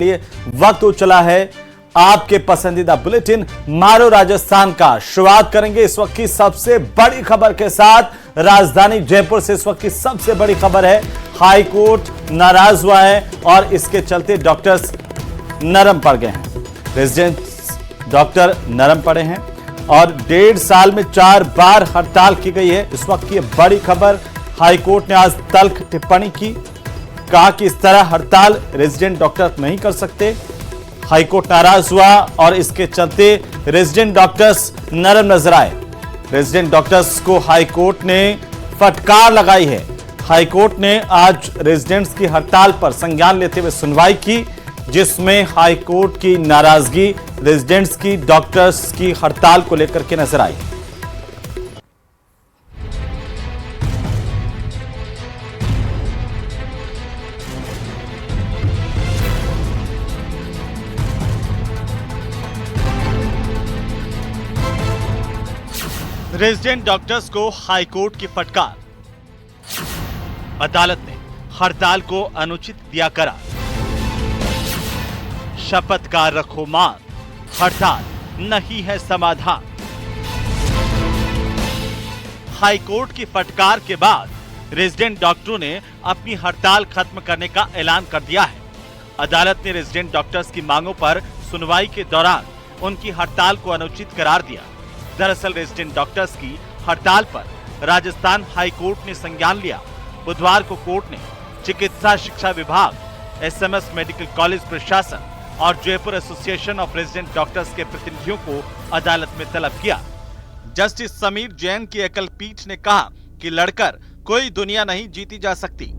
लिए वक्त हो चला है आपके पसंदीदा बुलेटिन मारो राजस्थान का। शुरुआत करेंगे इस वक्त की सबसे बड़ी खबर के साथ। राजधानी जयपुर से इस वक्त की सबसे बड़ी खबर है, हाई कोर्ट नाराज हुआ है और इसके चलते डॉक्टर्स नरम पड़ गए हैं। रेजिडेंट्स डॉक्टर नरम पड़े हैं और 1.5 साल में 4 बार हड़ताल की गई है। इस वक्त की बड़ी खबर, हाई कोर्ट ने आज तल्ख टिप्पणी की, कहा कि इस तरह हड़ताल रेजिडेंट डॉक्टर नहीं कर सकते। हाईकोर्ट नाराज हुआ और इसके चलते रेजिडेंट डॉक्टर्स नरम नजर आए। रेजिडेंट डॉक्टर्स को हाईकोर्ट ने फटकार लगाई है। हाईकोर्ट ने आज रेजिडेंट्स की हड़ताल पर संज्ञान लेते हुए सुनवाई की, जिसमें हाईकोर्ट की नाराजगी रेजिडेंट्स की डॉक्टर्स की हड़ताल को लेकर के नजर आई। रेजिडेंट डॉक्टर्स को हाईकोर्ट की फटकार, अदालत ने हड़ताल को अनुचित दिया करार। शपथ का रखो मान, हड़ताल नहीं है समाधान। हाईकोर्ट की फटकार के बाद रेजिडेंट डॉक्टरों ने अपनी हड़ताल खत्म करने का ऐलान कर दिया है। अदालत ने रेजिडेंट डॉक्टर्स की मांगों पर सुनवाई के दौरान उनकी हड़ताल को अनुचित करार दिया। दरअसल रेजिडेंट डॉक्टर्स की हड़ताल पर राजस्थान हाई कोर्ट ने संज्ञान लिया। बुधवार को कोर्ट ने चिकित्सा शिक्षा विभाग, एसएमएस मेडिकल कॉलेज प्रशासन और Jaipur association of resident doctors के प्रतिनिधियों को अदालत में तलब किया। जस्टिस समीर जैन की एकल पीठ ने कहा कि लड़कर कोई दुनिया नहीं जीती जा सकती।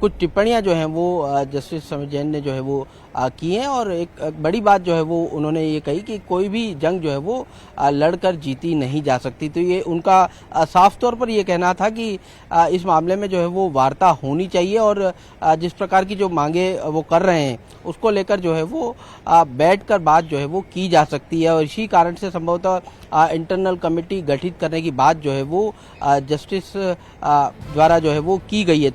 कुछ टिप्पणियां जो हैं वो जस्टिस समीर जैन ने जो है वो की हैं और एक बड़ी बात जो है वो उन्होंने ये कही कि कोई भी जंग जो है वो लड़कर जीती नहीं जा सकती। तो ये उनका साफ तौर पर ये कहना था कि इस मामले में जो है वो वार्ता होनी चाहिए और जिस प्रकार की जो मांगे वो कर रहे हैं उसको लेकर जो है वो बैठकर बात जो है वो की जा सकती है और इसी कारण से संभवतः इंटरनल कमेटी गठित करने की बात जो है वो जस्टिस द्वारा जो है वो की गई है।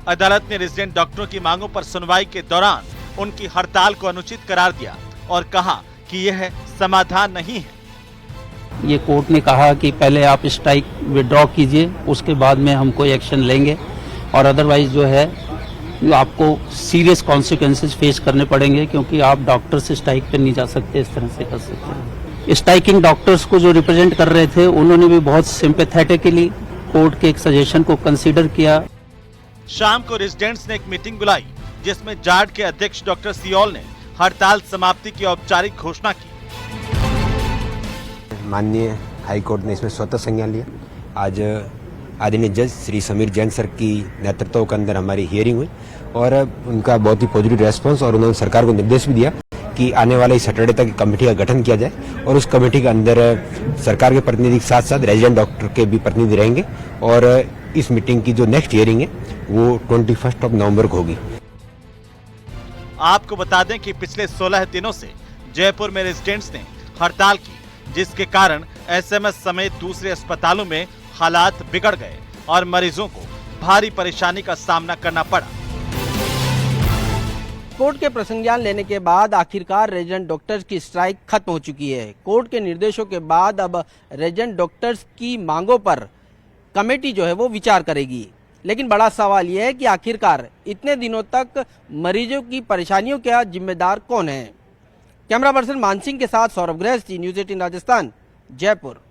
अदालत ने रेजिडेंट डॉक्टरों की मांगों पर सुनवाई के दौरान उनकी हड़ताल को अनुचित करार दिया और कहा कि यह समाधान नहीं है। ये कोर्ट ने कहा कि पहले आप स्ट्राइक विड्रॉ कीजिए, उसके बाद में हम कोई एक्शन लेंगे और अदरवाइज जो है आपको सीरियस कॉन्सिक्वेंसेस फेस करने पड़ेंगे, क्योंकि आप डॉक्टर से स्ट्राइक पे नहीं जा सकते, इस तरह से कर सकते हैं। स्ट्राइकिंग डॉक्टर्स को जो रिप्रेजेंट कर रहे थे उन्होंने भी बहुत सिंपैथेटिकली कोर्ट के एक सजेशन को कंसीडर किया। शाम को रेजिडेंट्स ने एक मीटिंग बुलाई, जिसमें जाट के अध्यक्ष डॉक्टर सियोल ने हड़ताल समाप्ति की औपचारिक घोषणा की। माननीय हाईकोर्ट ने इसमें स्वतः संज्ञान लिया। आज आदरणीय जज श्री समीर जैन सर की नेतृत्व के अंदर हमारी हियरिंग हुई और उनका बहुत ही पॉजिटिव रेस्पॉन्स और उन्होंने सरकार को निर्देश भी दिया कि आने वाले सैटरडे तक कमेटी का गठन किया जाए और उस कमेटी के अंदर सरकार के प्रतिनिधि के साथ साथ रेजिडेंट डॉक्टर के भी प्रतिनिधि रहेंगे और इस मीटिंग की जो नेक्स्ट हियरिंग है वो 21 नवंबर को होगी। आपको बता दें कि पिछले 16 दिनों से जयपुर में रेजिडेंट्स ने हड़ताल की, जिसके कारण एसएमएस समेत दूसरे अस्पतालों में हालात बिगड़ गए और मरीजों को भारी परेशानी का सामना करना पड़ा। कोर्ट के प्रसंज्ञान लेने के बाद आखिरकार रेजिडेंट डॉक्टर्स की स्ट्राइक खत्म हो चुकी है। कोर्ट के निर्देशों के बाद अब रेजिडेंट डॉक्टर्स की मांगों पर कमेटी जो है वो विचार करेगी। लेकिन बड़ा सवाल यह है कि आखिरकार इतने दिनों तक मरीजों की परेशानियों का जिम्मेदार कौन है। कैमरा पर्सन मानसिंह के साथ सौरभ गृहस्थी, न्यूज़ 18 राजस्थान, जयपुर।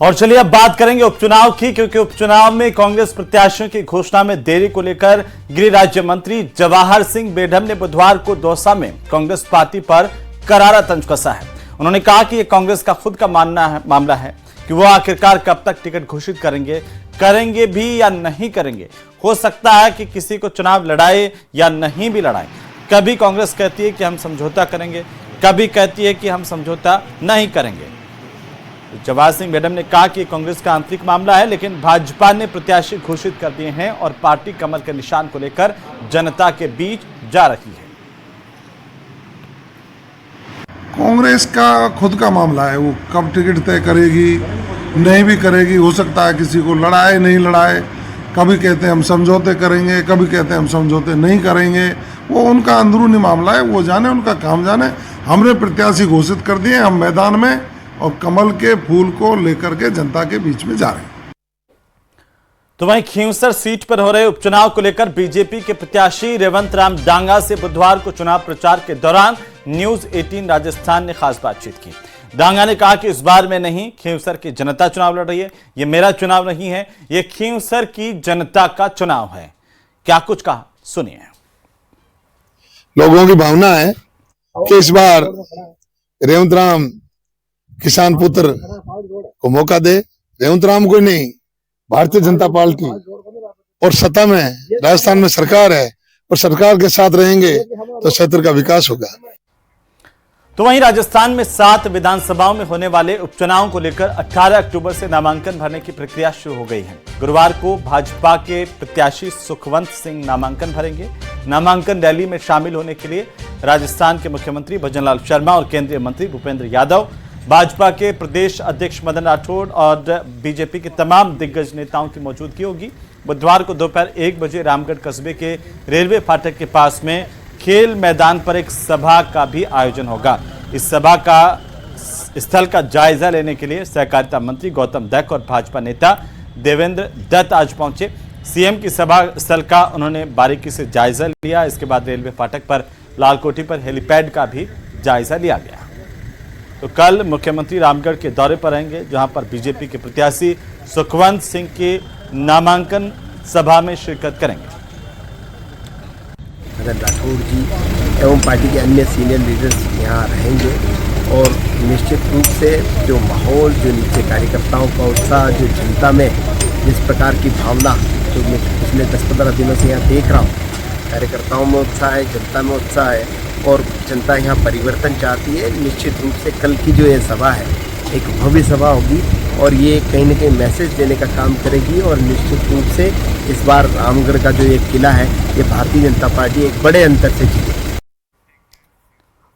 और चलिए अब बात करेंगे उपचुनाव की, क्योंकि उपचुनाव में कांग्रेस प्रत्याशियों की घोषणा में देरी को लेकर गृह राज्य मंत्री जवाहर सिंह बेढम ने बुधवार को दौसा में कांग्रेस पार्टी पर करारा तंज कसा है। उन्होंने कहा कि यह कांग्रेस का खुद का मामला है कि वो आखिरकार कब तक टिकट घोषित करेंगे भी या नहीं करेंगे। हो सकता है कि किसी को चुनाव लड़ाए या नहीं भी लड़ाए। कभी कांग्रेस कहती है कि हम समझौता करेंगे, कभी कहती है कि हम समझौता नहीं करेंगे। जवाहर सिंह बेढम ने कहा कि कांग्रेस का आंतरिक मामला है, लेकिन भाजपा ने प्रत्याशी घोषित कर दिए हैं और पार्टी कमल के निशान को लेकर जनता के बीच जा रही है। कांग्रेस का खुद का मामला है, वो कब टिकट तय करेगी नहीं भी करेगी, हो सकता है किसी को लड़ाए नहीं लड़ाए, कभी कहते हैं हम समझौते करेंगे, कभी कहते हैं हम समझौते नहीं करेंगे। वो उनका अंदरूनी मामला है, वो जाने, उनका काम जाने। हमने प्रत्याशी घोषित कर दिए, हम मैदान में और कमल के फूल को लेकर के जनता के बीच में जा रहे हैं। तो वहीं खींवसर सीट पर हो रहे उपचुनाव को लेकर बीजेपी के प्रत्याशी रेवंत राम डांगा से बुधवार को चुनाव प्रचार के दौरान न्यूज 18 राजस्थान ने खास बातचीत की। डांगा ने कहा कि इस बार में नहीं, खींवसर की जनता चुनाव लड़ रही है। ये मेरा चुनाव नहीं है, ये खींवसर की जनता का चुनाव है। क्या कुछ कहा, सुनिए। लोगों की भावना है कि इस बार रेवंत राम किसान पुत्र को मौका दे। रेवंत राम को नहीं, भारतीय जनता पार्टी और सत्ता में राजस्थान में सरकार है और सरकार के साथ रहेंगे तो क्षेत्र का विकास होगा। तो वहीं राजस्थान में 7 विधानसभाओं में होने वाले उपचुनाव को लेकर 18 अक्टूबर से नामांकन भरने की प्रक्रिया शुरू हो गई है। गुरुवार को भाजपा के प्रत्याशी सुखवंत सिंह नामांकन भरेंगे। नामांकन रैली में शामिल होने के लिए राजस्थान के मुख्यमंत्री भजनलाल शर्मा और केंद्रीय मंत्री भूपेंद्र यादव, भाजपा के प्रदेश अध्यक्ष मदन राठौड़ और बीजेपी के तमाम दिग्गज नेताओं की मौजूदगी होगी। बुधवार को दोपहर 1 बजे रामगढ़ कस्बे के रेलवे फाटक के पास में खेल मैदान पर एक सभा का भी आयोजन होगा। इस सभा का स्थल का जायजा लेने के लिए सहकारिता मंत्री गौतम दत्त और भाजपा नेता देवेंद्र दत्त आज पहुंचे। सीएम की सभा स्थल का उन्होंने बारीकी से जायजा लिया। इसके बाद रेलवे फाटक पर लालकोठी पर हेलीपैड का भी जायजा लिया गया। तो कल मुख्यमंत्री रामगढ़ के दौरे पर रहेंगे, जहां पर बीजेपी के प्रत्याशी सुखवंत सिंह की नामांकन सभा में शिरकत करेंगे। मदन राठौड़ जी एवं पार्टी के अन्य सीनियर लीडर्स यहाँ रहेंगे और निश्चित रूप से जो माहौल, जो नीचे कार्यकर्ताओं का उत्साह, जो जनता में जिस प्रकार की भावना जो मैं पिछले 10-15 दिनों से यहाँ देख रहा हूँ, कार्यकर्ताओं में उत्साह है, जनता में उत्साह है और जनता यहाँ परिवर्तन चाहती है। निश्चित रूप से कल की जो ये सभा है एक भव्य सभा होगी और ये कहीं न कहीं मैसेज देने का काम करेगी और निश्चित रूप से इस बार रामगढ़ का जो एक किला है ये भारतीय जनता पार्टी एक बड़े अंतर से जीतेगी।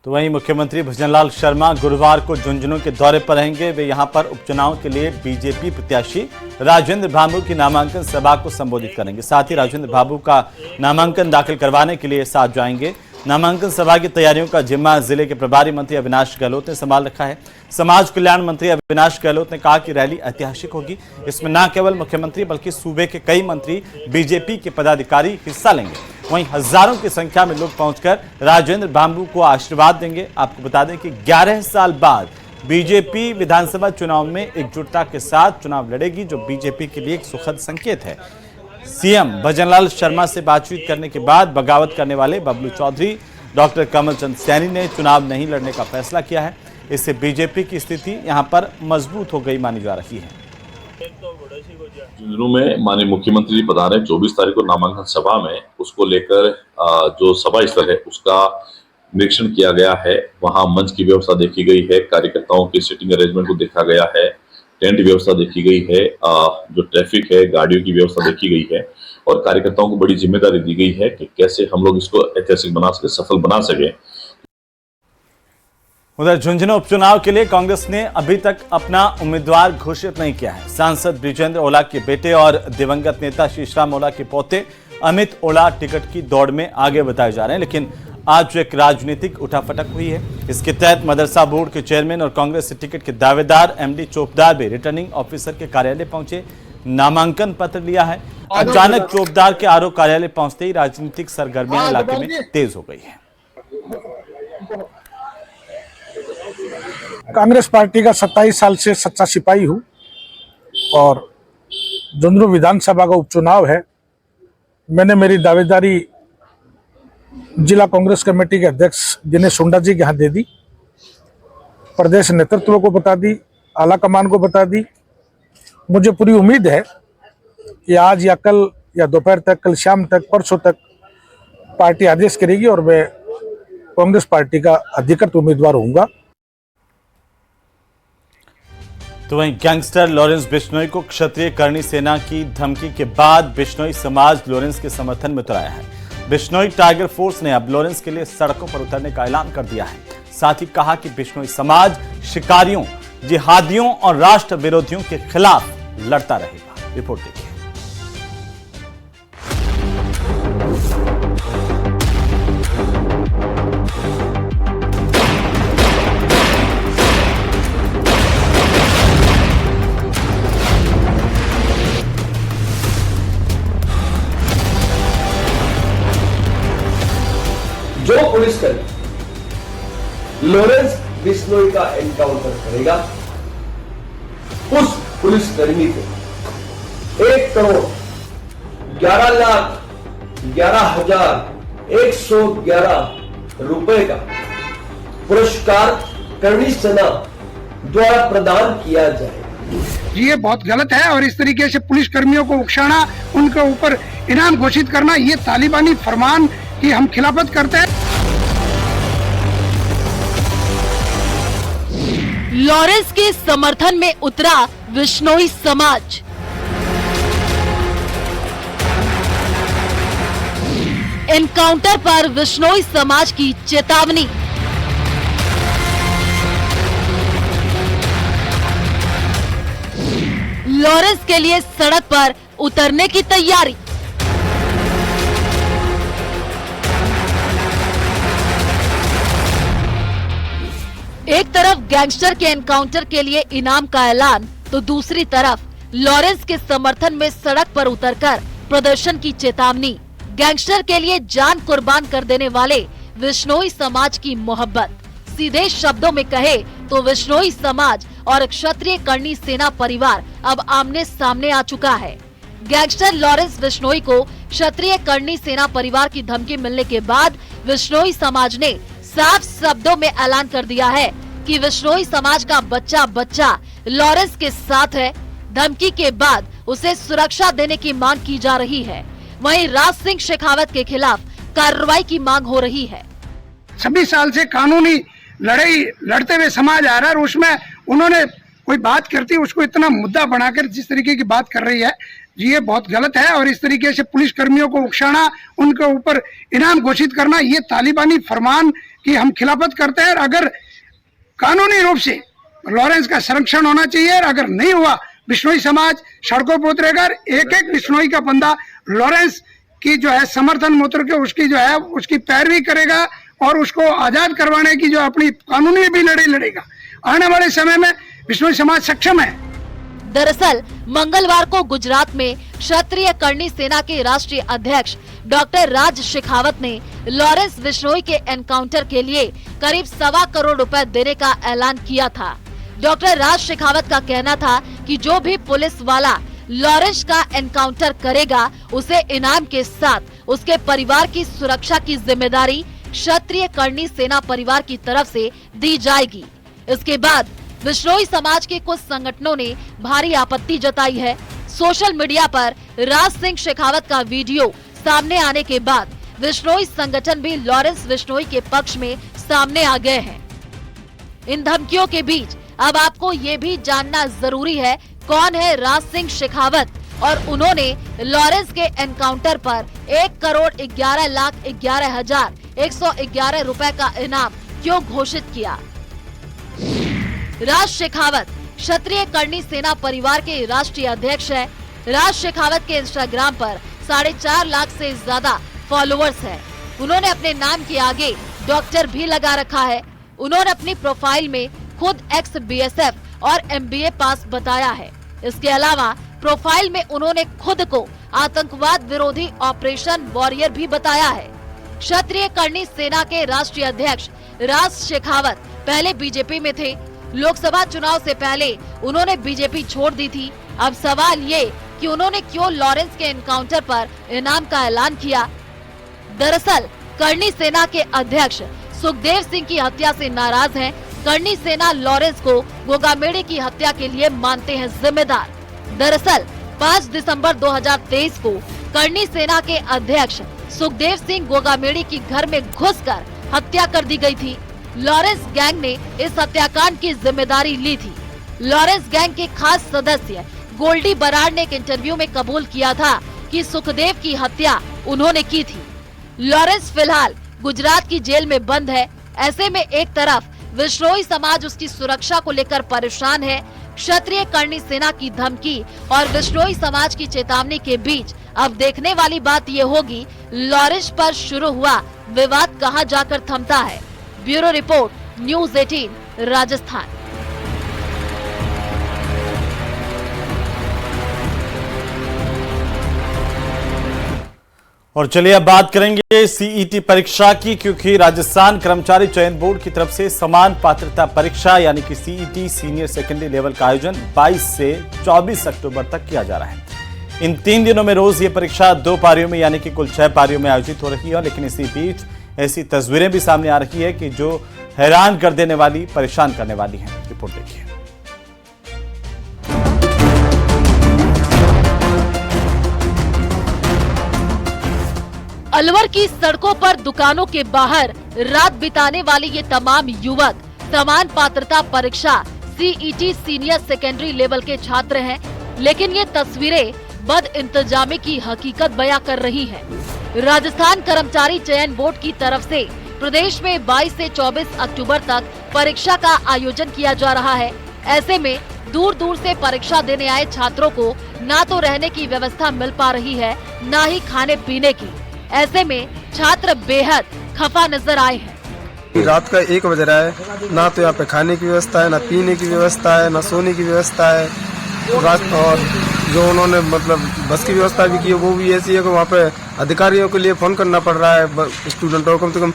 तो वहीं मुख्यमंत्री भजनलाल शर्मा गुरुवार को झुंझुनू के दौरे पर रहेंगे। वे यहां पर उपचुनाव के लिए बीजेपी प्रत्याशी राजेंद्र बाबू की नामांकन सभा को संबोधित करेंगे। साथ ही राजेंद्र बाबू का नामांकन दाखिल करवाने के लिए साथ जाएंगे। नामांकन सभा की तैयारियों का जिम्मा जिले के प्रभारी मंत्री अविनाश गहलोत ने संभाल रखा है। समाज कल्याण मंत्री अविनाश गहलोत ने कहा कि रैली ऐतिहासिक होगी। इसमें न केवल मुख्यमंत्री बल्कि सूबे के कई मंत्री, बीजेपी के पदाधिकारी हिस्सा लेंगे। वहीं हजारों की संख्या में लोग पहुंचकर राजेंद्र बाबू को आशीर्वाद देंगे। आपको बता दें कि 11 साल बाद बीजेपी विधानसभा चुनाव में एकजुटता के साथ चुनाव लड़ेगी, जो बीजेपी के लिए एक सुखद संकेत है। सीएम भजनलाल शर्मा से बातचीत करने के बाद बगावत करने वाले बबलू चौधरी, डॉक्टर कमल चंद सैनी ने चुनाव नहीं लड़ने का फैसला किया है। इससे बीजेपी की स्थिति यहां पर मजबूत हो गई मानी जा रही है। झुंझुनू में माननीय मुख्यमंत्री जी पधारे 24 तारीख को नामांकन सभा में, उसको लेकर जो सभा स्थल है उसका निरीक्षण किया गया है। वहां मंच की व्यवस्था देखी गई है, कार्यकर्ताओं की सीटिंग अरेंजमेंट को देखा गया है, टेंट व्यवस्था देखी गई है, जो ट्रैफिक है, गाड़ियों की व्यवस्था देखी गई है और कार्यकर्ताओं को बड़ी जिम्मेदारी दी गई है कि कैसे हम लोग इसको ऐतिहासिक बना सके, सफल बना सके। उधर झुंझुनू उपचुनाव के लिए कांग्रेस ने अभी तक अपना उम्मीदवार घोषित नहीं किया है। सांसद ब्रिजेंद्र ओला के बेटे और दिवंगत नेता शीशराम ओला के पोते अमित ओला टिकट की दौड़ में आगे बताए जा रहे हैं, लेकिन आज एक राजनीतिक उठाफटक हुई है। इसके तहत मदरसा बोर्ड के चेयरमैन और कांग्रेस से टिकट के दावेदार एमडी चौपदार भी रिटर्निंग ऑफिसर के कार्यालय पहुंचे, नामांकन पत्र लिया है। अचानक चौपदार के आरओ कार्यालय पहुंचते ही राजनीतिक सरगर्मियां इलाके में तेज हो गई है। कांग्रेस पार्टी का 27 साल से सच्चा सिपाही हूं और झुंझुनू विधानसभा का उपचुनाव है। मैंने मेरी दावेदारी जिला कांग्रेस कमेटी के अध्यक्ष दिनेश सुंडा जी के हाथ दे दी, प्रदेश नेतृत्व को बता दी, आला कमान को बता दी। मुझे पूरी उम्मीद है कि आज या कल या दोपहर तक, कल शाम तक, परसों तक पार्टी आदेश करेगी और मैं कांग्रेस पार्टी का अधिकृत उम्मीदवार होऊंगा। तो वहीं गैंगस्टर लॉरेंस बिश्नोई को क्षत्रिय करणी सेना की धमकी के बाद बिश्नोई समाज लॉरेंस के समर्थन में उतर आया है। बिश्नोई टाइगर फोर्स ने अब लॉरेंस के लिए सड़कों पर उतरने का ऐलान कर दिया है। साथ ही कहा कि बिश्नोई समाज शिकारियों, जिहादियों और राष्ट्र विरोधियों के खिलाफ लड़ता रहेगा। रिपोर्ट देखिए। जो पुलिसकर्मी लॉरेंस बिश्नोई का एनकाउंटर करेगा उस पुलिसकर्मी को 1,11,11,111 रुपए का पुरस्कार करणी सेना द्वारा प्रदान किया जाएगा। ये बहुत गलत है और इस तरीके से पुलिस कर्मियों को उकसाना, उनके ऊपर इनाम घोषित करना, ये तालिबानी फरमान की हम खिलाफत करते हैं। लॉरेंस के समर्थन में उतरा बिश्नोई समाज। एनकाउंटर पर बिश्नोई समाज की चेतावनी। लॉरेंस के लिए सड़क पर उतरने की तैयारी। एक तरफ गैंगस्टर के एनकाउंटर के लिए इनाम का ऐलान तो दूसरी तरफ लॉरेंस के समर्थन में सड़क पर उतरकर प्रदर्शन की चेतावनी। गैंगस्टर के लिए जान कुर्बान कर देने वाले बिश्नोई समाज की मोहब्बत। सीधे शब्दों में कहे तो बिश्नोई समाज और क्षत्रिय कर्णी सेना परिवार अब आमने सामने आ चुका है। गैंगस्टर लॉरेंस बिश्नोई को क्षत्रिय कर्णी सेना परिवार की धमकी मिलने के बाद बिश्नोई समाज ने साफ शब्दों में ऐलान कर दिया है कि बिश्नोई समाज का बच्चा बच्चा लॉरेंस के साथ है। धमकी के बाद उसे सुरक्षा देने की मांग की जा रही है। वहीं राज सिंह शेखावत के खिलाफ कार्रवाई की मांग हो रही है। 26 साल से कानूनी लड़ाई लड़ते हुए समाज आ रहा है और उसमें उन्होंने कोई बात करती उसको इतना मुद्दा बनाकर जिस तरीके की बात कर रही है, ये बहुत गलत है और इस तरीके से पुलिस कर्मियों को उकसाना, उनके ऊपर इनाम घोषित करना, ये तालिबानी फरमान की हम खिलाफत करते हैं। अगर कानूनी रूप से लॉरेंस का संरक्षण होना चाहिए और अगर नहीं हुआ बिश्नोई समाज सड़कों पर उतरेगा। एक एक बिश्नोई का बंदा लॉरेंस की जो है समर्थन मोत्र के उसकी जो है उसकी पैरवी करेगा और उसको आजाद करवाने की जो अपनी कानूनी भी लड़ाई लड़ेगा। आने वाले समय में बिश्नोई समाज सक्षम है। दरअसल मंगलवार को गुजरात में क्षत्रिय कर्णी सेना के राष्ट्रीय अध्यक्ष डॉक्टर राज शेखावत ने लॉरेंस बिश्नोई के एनकाउंटर के लिए करीब 1.25 करोड़ रुपए देने का ऐलान किया था। डॉक्टर राज शेखावत का कहना था कि जो भी पुलिस वाला लॉरेंस का एनकाउंटर करेगा उसे इनाम के साथ उसके परिवार की सुरक्षा की जिम्मेदारी क्षत्रिय कर्णी सेना परिवार की तरफ से दी जाएगी। इसके बाद बिश्नोई समाज के कुछ संगठनों ने भारी आपत्ति जताई है। सोशल मीडिया पर राज सिंह शेखावत का वीडियो सामने आने के बाद बिश्नोई संगठन भी लॉरेंस बिश्नोई के पक्ष में सामने आ गए हैं। इन धमकियों के बीच अब आपको ये भी जानना जरूरी है कौन है राज सिंह शेखावत और उन्होंने लॉरेंस के एनकाउंटर पर 1,11,11,111 रुपए का इनाम क्यों घोषित किया। राज शेखावत क्षत्रिय कर्णी सेना परिवार के राष्ट्रीय अध्यक्ष है। राज शेखावत के इंस्टाग्राम पर 4.5 लाख से ज्यादा फॉलोअर्स है। उन्होंने अपने नाम के आगे डॉक्टर भी लगा रखा है। उन्होंने अपनी प्रोफाइल में खुद एक्स BSF और MBA पास बताया है। इसके अलावा प्रोफाइल में उन्होंने खुद को आतंकवाद विरोधी ऑपरेशन वॉरियर भी बताया है। क्षत्रिय कर्णी सेना के राष्ट्रीय अध्यक्ष राज शेखावत पहले बीजेपी में थे। लोकसभा चुनाव से पहले उन्होंने बीजेपी छोड़ दी थी। अब सवाल ये कि उन्होंने क्यों लॉरेंस के एनकाउंटर पर इनाम का ऐलान किया। दरअसल कर्णी सेना के अध्यक्ष सुखदेव सिंह की हत्या से नाराज हैं। कर्णी सेना लॉरेंस को गोगामेड़ी की हत्या के लिए मानते हैं जिम्मेदार। दरअसल 5 दिसंबर 2023 को कर्णी सेना के अध्यक्ष सुखदेव सिंह गोगामेड़ी की घर में घुसकर हत्या कर दी गई थी। लॉरेंस गैंग ने इस हत्याकांड की जिम्मेदारी ली थी। लॉरेंस गैंग के खास सदस्य गोल्डी बराड़ ने एक इंटरव्यू में कबूल किया था कि सुखदेव की हत्या उन्होंने की थी। लॉरेंस फिलहाल गुजरात की जेल में बंद है। ऐसे में एक तरफ बिश्नोई समाज उसकी सुरक्षा को लेकर परेशान है। क्षत्रिय कर्णी सेना की धमकी और बिश्नोई समाज की चेतावनी के बीच अब देखने वाली बात ये होगी लॉरेंस पर शुरू हुआ विवाद कहां जाकर थमता है। Bureau report, news 18 Rajasthan. और चलिए अब बात करेंगे सीईटी परीक्षा की, क्योंकि राजस्थान कर्मचारी चयन बोर्ड की तरफ से समान पात्रता परीक्षा यानी कि सीईटी सीनियर सेकेंडरी लेवल का आयोजन 22 से 24 अक्टूबर तक किया जा रहा है। इन 3 दिनों में रोज ये परीक्षा 2 पारियों में यानी कि कुल 6 पारियों में आयोजित हो रही है। लेकिन इसी बीच ऐसी तस्वीरें भी सामने आ रही है कि जो हैरान कर देने वाली, परेशान करने वाली है। रिपोर्ट देखिए। अलवर की सड़कों पर दुकानों के बाहर रात बिताने वाले ये तमाम युवक समान पात्रता परीक्षा सीईटी सीनियर सेकेंडरी लेवल के छात्र हैं। लेकिन ये तस्वीरें बद इंतजामी की हकीकत बयां कर रही हैं। राजस्थान कर्मचारी चयन बोर्ड की तरफ से प्रदेश में 22 से 24 अक्टूबर तक परीक्षा का आयोजन किया जा रहा है। ऐसे में दूर दूर से परीक्षा देने आए छात्रों को ना तो रहने की व्यवस्था मिल पा रही है, ना ही खाने पीने की। ऐसे में छात्र बेहद खफा नजर आए हैं। रात का 1 बज रहा है, ना तो यहाँ पे खाने की व्यवस्था है, ना पीने की व्यवस्था है, ना सोने की व्यवस्था है। और जो उन्होंने मतलब बस की व्यवस्था भी की है वो भी ऐसी है कि वहाँ पे अधिकारियों के लिए फोन करना पड़ रहा है स्टूडेंटों को। कम से कम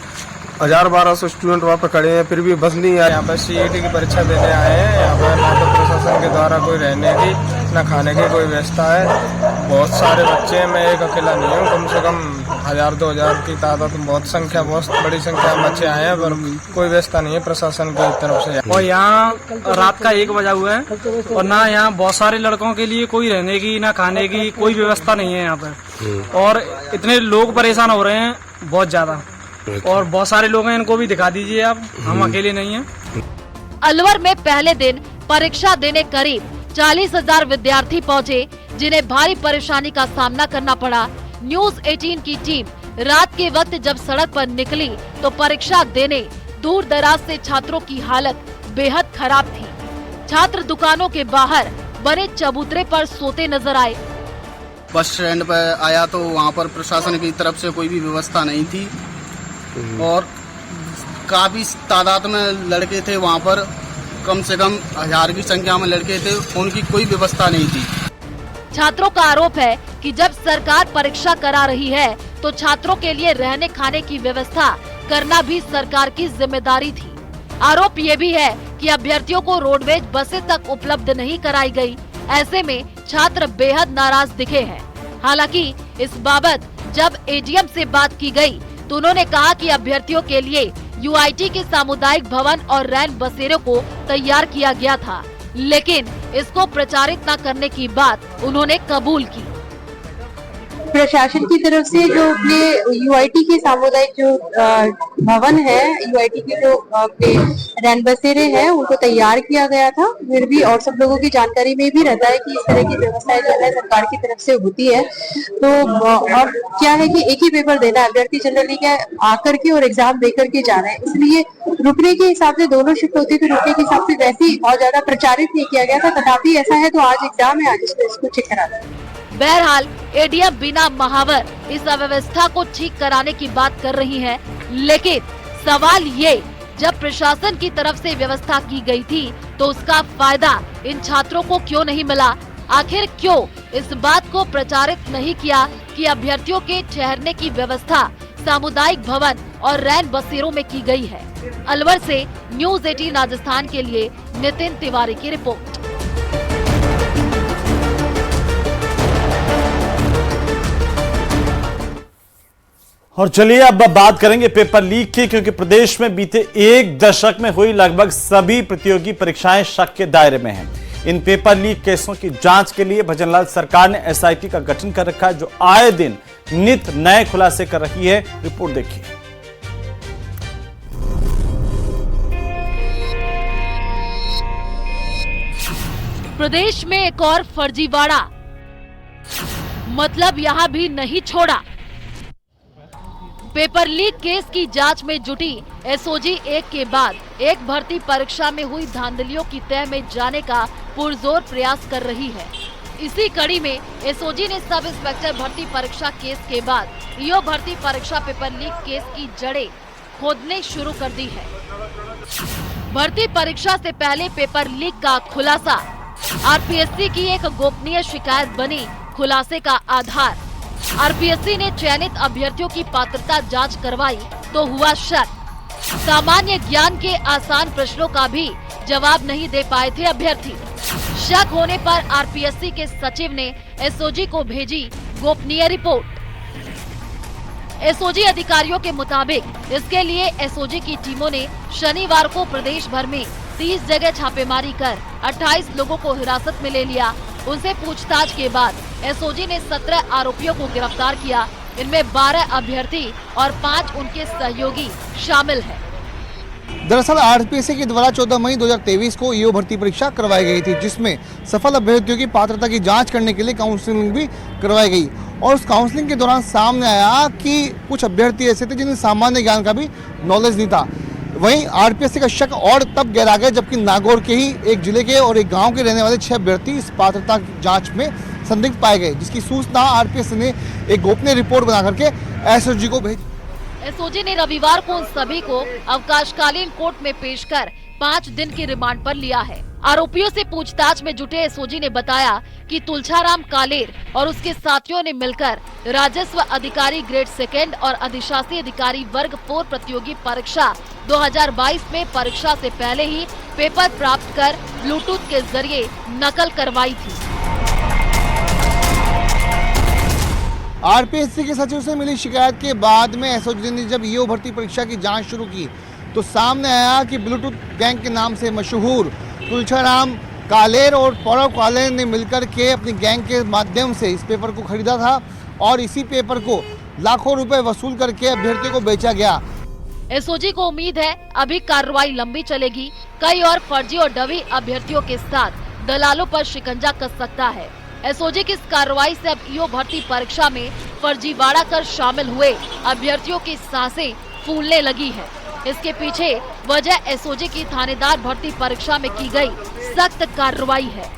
1000-1200 स्टूडेंट वहाँ पे खड़े हैं, फिर भी बस नहीं है। यहाँ पर सीईटी की परीक्षा देने आए हैं। यहाँ पर ना तो प्रशासन के द्वारा कोई रहने की, ना खाने की कोई व्यवस्था है। बहुत सारे बच्चे हैं, मैं एक अकेला नहीं हूँ। कम से कम 1000-2000 की तादाद में बहुत बड़ी संख्या में बच्चे आए हैं, पर कोई व्यवस्था नहीं है प्रशासन की तरफ से। और यहाँ रात का 1 बजा हुआ है और ना यहाँ बहुत सारे लड़कों के लिए कोई रहने की, ना खाने की कोई व्यवस्था नहीं है यहाँ पर। और इतने लोग परेशान हो रहे हैं बहुत ज्यादा, और बहुत सारे लोग हैं, इनको भी दिखा दीजिए आप, हम अकेले नहीं हैं। अलवर में पहले दिन परीक्षा देने करीब 40,000 विद्यार्थी पहुंचे, जिन्हें भारी परेशानी का सामना करना पड़ा। न्यूज 18 की टीम रात के वक्त जब सड़क पर निकली तो परीक्षा देने दूर दराज से छात्रों की हालत बेहद खराब थी। छात्र दुकानों के बाहर बने चबूतरे पर सोते नजर आए। बस स्टैंड पर आया तो वहाँ पर प्रशासन की तरफ से कोई भी व्यवस्था नहीं थी और काफी तादाद में लड़के थे वहाँ पर। कम से कम 1000 की संख्या में लड़के थे, उनकी कोई व्यवस्था नहीं थी। छात्रों का आरोप है कि जब सरकार परीक्षा करा रही है तो छात्रों के लिए रहने खाने की व्यवस्था करना भी सरकार की जिम्मेदारी थी। आरोप ये भी है कि अभ्यर्थियों को रोडवेज बसें तक उपलब्ध नहीं कराई गई। ऐसे में छात्र बेहद नाराज दिखे हैं। हालांकि इस बाबत जब एडीएम से बात की गई तो उन्होंने कहा कि अभ्यर्थियों के लिए यूआईटी के सामुदायिक भवन और रैन बसेरों को तैयार किया गया था, लेकिन इसको प्रचारित न करने की बात उन्होंने कबूल की। प्रशासन की तरफ से जो अपने यूआईटी के सामुदायिक जो भवन है, यूआईटी के जो रैन बसेरे हैं, उनको तैयार किया गया था। फिर भी और सब लोगों की जानकारी में भी रहता है कि इस तरह की व्यवस्थाएं जो है सरकार की तरफ से होती है। तो और क्या है कि एक ही पेपर देना है, अभ्यर्थी जनरली क्या आकर के और एग्जाम देकर के जा रहे हैं, इसलिए रुकने के हिसाब से 2 शिफ्ट होती थी, रुकने के हिसाब से वैसे ही बहुत ज्यादा प्रचारित नहीं किया गया था। तथापि ऐसा है तो आज एग्जाम है, आज इसको चेक करा दें। बहरहाल एडीएम बीना महावर इस अव्यवस्था को ठीक कराने की बात कर रही है, लेकिन सवाल ये, जब प्रशासन की तरफ से व्यवस्था की गई थी तो उसका फायदा इन छात्रों को क्यों नहीं मिला? आखिर क्यों इस बात को प्रचारित नहीं किया कि अभ्यर्थियों के ठहरने की व्यवस्था सामुदायिक भवन और रैन बसेरों में की गई है? अलवर से न्यूज 18 राजस्थान के लिए नितिन तिवारी की रिपोर्ट। और चलिए अब बात करेंगे पेपर लीक की, क्योंकि प्रदेश में बीते 1 दशक में हुई लगभग सभी प्रतियोगी परीक्षाएं शक के दायरे में हैं। इन पेपर लीक केसों की जांच के लिए भजनलाल सरकार ने एसआईटी का गठन कर रखा है, जो आए दिन नित नए खुलासे कर रही है। रिपोर्ट देखिए। प्रदेश में एक और फर्जीवाड़ा, मतलब यहां भी नहीं छोड़ा। पेपर लीक केस की जांच में जुटी एसओजी एक के बाद एक भर्ती परीक्षा में हुई धांधलियों की तह में जाने का पुरजोर प्रयास कर रही है। इसी कड़ी में एसओजी ने सब इंस्पेक्टर भर्ती परीक्षा केस के बाद ईओ भर्ती परीक्षा पेपर लीक केस की जड़ें खोदने शुरू कर दी है। भर्ती परीक्षा से पहले पेपर लीक का खुलासा, आरपीएससी की एक गोपनीय शिकायत बनी खुलासे का आधार। आरपीएससी ने चयनित अभ्यर्थियों की पात्रता जांच करवाई तो हुआ शक। सामान्य ज्ञान के आसान प्रश्नों का भी जवाब नहीं दे पाए थे अभ्यर्थी। शक होने पर आरपीएससी के सचिव ने एसओजी को भेजी गोपनीय रिपोर्ट। एसओजी अधिकारियों के मुताबिक इसके लिए एसओजी की टीमों ने शनिवार को प्रदेश भर में 30 जगह छापेमारी कर 28 लोगों को हिरासत में ले लिया। उनसे पूछताछ के बाद एसओजी ने 17 आरोपियों को गिरफ्तार किया। इनमें 12 अभ्यर्थी और 5 उनके सहयोगी शामिल हैं। दरअसल आरपीएससी के द्वारा 14 मई 2023 को ईओ भर्ती परीक्षा करवाई गई थी, जिसमें सफल अभ्यर्थियों की पात्रता की जांच करने के लिए काउंसलिंग भी करवाई गई। और उस काउंसलिंग के दौरान सामने आया कि कुछ अभ्यर्थी ऐसे थे जिन्हें सामान्य ज्ञान का भी नॉलेज नहीं था। वहीं आरपीएससी का शक और तब गहरा गया जबकि नागौर के ही एक जिले के और एक गाँव के रहने वाले 6 अभ्यर्थी इस पात्रता की जाँच में संदिग्ध पाए गए, जिसकी सूचना आरपीएससी ने एक गोपनीय रिपोर्ट बना करके एसओजी को भेजी। एसओजी ने रविवार को उन सभी को अवकाशकालीन कोर्ट में पेश कर 5 दिन की रिमांड पर लिया है। आरोपियों से पूछताछ में जुटे एसओजी ने बताया कि तुलछाराम कालेर और उसके साथियों ने मिलकर राजस्व अधिकारी ग्रेड 2 और अधिशासी अधिकारी वर्ग 4 प्रतियोगी परीक्षा 2022 में परीक्षा से पहले ही पेपर प्राप्त कर ब्लूटूथ के जरिए नकल करवाई थी। आरपीएससी के सचिव से मिली शिकायत के बाद में एसओजी ने जब ईओ भर्ती परीक्षा की जांच शुरू की तो सामने आया कि ब्लूटूथ गैंग के नाम से मशहूर तुलछाराम कालेर और पौरव कालेर ने मिलकर के अपनी गैंग के माध्यम से इस पेपर को खरीदा था और इसी पेपर को लाखों रुपए वसूल करके अभ्यर्थियों को बेचा गया। एसओजी को उम्मीद है अभी कार्रवाई लंबी चलेगी। कई और फर्जी और डमी अभ्यर्थियों के साथ दलालों पर शिकंजा कस सकता है। एसओजी की इस कार्रवाई से अब ईओ भर्ती परीक्षा में फर्जीवाड़ा कर शामिल हुए अभ्यर्थियों की सांसें फूलने लगी है। इसके पीछे वजह एसओजी की थानेदार भर्ती परीक्षा में की गई सख्त कार्रवाई है।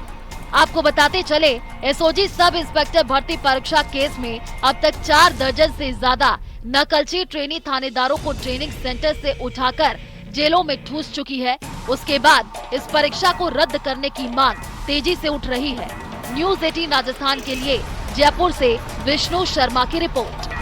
आपको बताते चले, एसओजी सब इंस्पेक्टर भर्ती परीक्षा केस में अब तक 4 दर्जन से ज्यादा नकलची ट्रेनी थानेदारों को ट्रेनिंग सेंटर से उठाकर जेलों में ठूस चुकी है। उसके बाद इस परीक्षा को रद्द करने की मांग तेजी से उठ रही है। न्यूज़ 18 राजस्थान के लिए जयपुर से विष्णु शर्मा की रिपोर्ट।